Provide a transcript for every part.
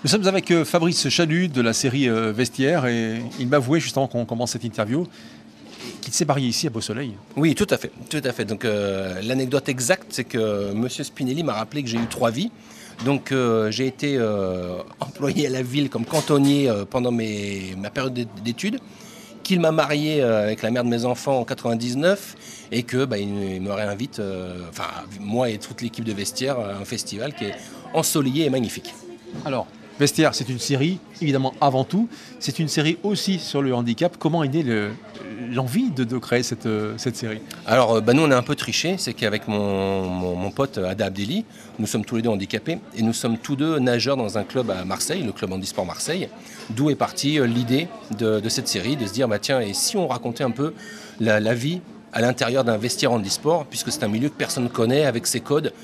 Nous sommes avec Fabrice Chalut de la série Vestiaire et il m'avouait justement qu'on commence cette interview qu'il s'est marié ici à Beausoleil. Oui, tout à fait, tout à fait. Donc l'anecdote exacte, c'est que Monsieur Spinelli m'a rappelé que j'ai eu 3 vies. Donc j'ai été employé à la ville comme cantonnier pendant ma période d'études, qu'il m'a marié avec la mère de mes enfants en 99 et que il me réinvite, moi et toute l'équipe de Vestiaire, à un festival qui est ensoleillé et magnifique. Alors, Vestiaire, c'est une série, évidemment, avant tout. C'est une série aussi sur le handicap. Comment est née l'envie de créer cette série ? Alors, nous, on a un peu triché. C'est qu'avec mon pote Ada Abdelli, nous sommes tous les deux handicapés et nous sommes tous deux nageurs dans un club à Marseille, le club Handisport Marseille, d'où est partie l'idée de cette série, de se dire, tiens, et si on racontait un peu la vie à l'intérieur d'un vestiaire handisport, puisque c'est un milieu que personne ne connaît, avec ses codes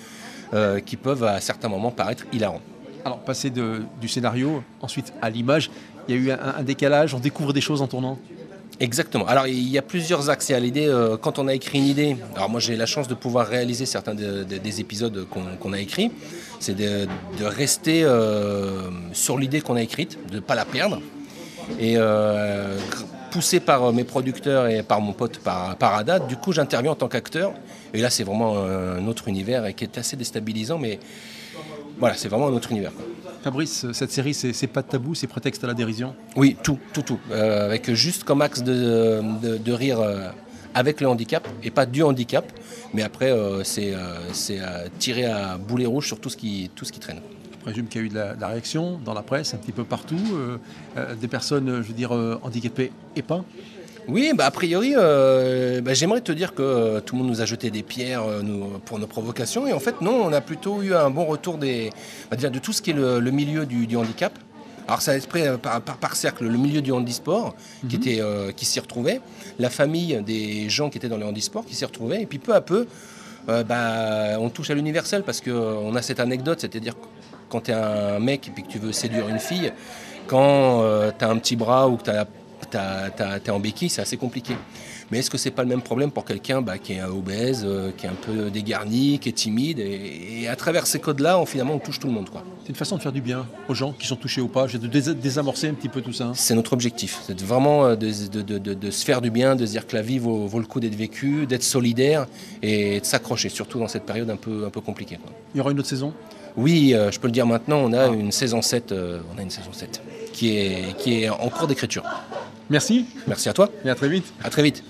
qui peuvent à certains moments paraître hilarants. Alors, passer du scénario, ensuite à l'image, il y a eu un décalage, on découvre des choses en tournant. Exactement. Alors, il y a plusieurs axes. Il y a l'idée, quand on a écrit une idée, alors moi j'ai la chance de pouvoir réaliser certains des épisodes qu'on a écrits, c'est de rester sur l'idée qu'on a écrite, de ne pas la perdre. Et poussé par mes producteurs et par mon pote, par Ada, du coup j'interviens en tant qu'acteur. Et là c'est vraiment un autre univers et qui est assez déstabilisant, mais voilà, c'est vraiment un autre univers. Fabrice, cette série, c'est pas de tabou, c'est prétexte à la dérision ? Oui, tout. Avec juste comme axe de rire avec le handicap, et pas du handicap, mais après c'est tirer à boulet rouge sur tout ce qui traîne. Je présume qu'il y a eu de la réaction dans la presse, un petit peu partout, des personnes, handicapées et pas. Oui, a priori, j'aimerais te dire que tout le monde nous a jeté des pierres pour nos provocations. Et en fait, non, on a plutôt eu un bon retour de tout ce qui est le milieu du handicap. Alors ça a été pris par cercle, le milieu du handisport qui s'y retrouvait, la famille des gens qui étaient dans le handisport qui s'y retrouvaient. Et puis peu à peu, on touche à l'universel parce qu'on a cette anecdote, c'est-à-dire quand tu es un mec et puis que tu veux séduire une fille, quand tu as un petit bras ou que t'es en béquille, c'est assez compliqué. Mais est-ce que c'est pas le même problème pour quelqu'un qui est obèse, qui est un peu dégarni, qui est timide et à travers ces codes-là, finalement, on touche tout le monde, quoi. C'est une façon de faire du bien aux gens qui sont touchés ou pas, de désamorcer un petit peu tout ça. C'est notre objectif, c'est vraiment de se faire du bien, de se dire que la vie vaut le coup d'être vécue, d'être solidaire et de s'accrocher, surtout dans cette période un peu compliquée, quoi. Il y aura une autre saison ? Oui, je peux le dire maintenant, on a une saison 7, qui est en cours d'écriture. Merci. Merci à toi. Et à très vite. À très vite.